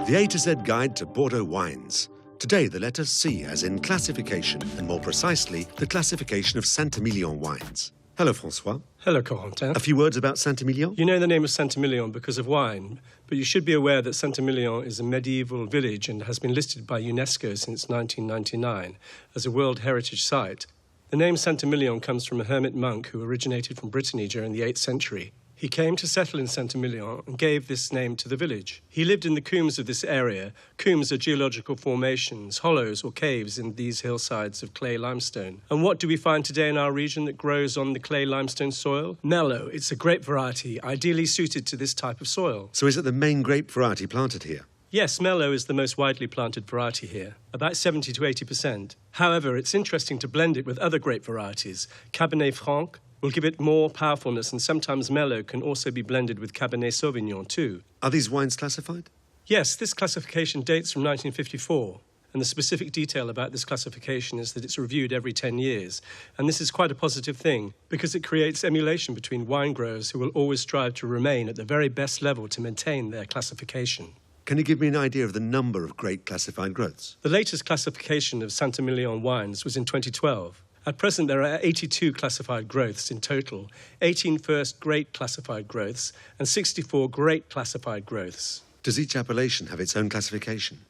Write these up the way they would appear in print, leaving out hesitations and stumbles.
The A to Z guide to Bordeaux wines. Today, the letter C as in classification, and more precisely, the classification of 쌩떼밀리옹 wines. Hello, François. Hello, Corentin. A few words about सँ떼밀리옹? You know the name of सँ떼밀li옹 because of wine, but you should be aware that सँ떼밀리옹 is a medieval village and has been listed by UNESCO since 1999 as a World Heritage Site. The name सँ떼밀리옹 comes from a hermit monk who originated from Brittany during the 8th century. He came to settle in सँ떼밀리옹 and gave this name to the village. He lived in the combes of this area. Combes are geological formations, hollows or caves in these hillsides of clay limestone. And what do we find today in our region that grows on the clay limestone soil? Merlot. It's a grape variety, ideally suited to this type of soil. So is it the main grape variety planted here? Yes, Merlot is the most widely planted variety here, about 70 to 80%. However, it's interesting to blend it with other grape varieties. Cabernet Franc will give it more powerfulness, and sometimes Merlot can also be blended with Cabernet Sauvignon too. Are these wines classified? Yes, this classification dates from 1954, and the specific detail about this classification is that it's reviewed every 10 years. And this is quite a positive thing, because it creates emulation between wine growers who will always strive to remain at the very best level to maintain their classification. Can you give me an idea of the number of great classified growths? The latest classification of सँ떼밀리옹 wines was in 2012. At present, there are 82 classified growths in total, 18 first great classified growths and 64 great classified growths. Does each appellation have its own classification?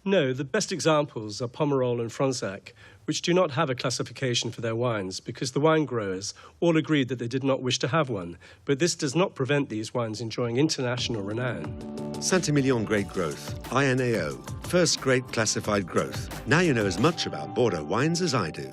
No, the best examples are Boreaux and Fronsac, which do not have a classification for their wines because the wine growers all agreed that they did not wish to have one, but this does not prevent these wines enjoying international renown. सँ떼밀리옹 Great Growth, INAO, first great classified growth. Now you know as much about Bordeaux wines as I do.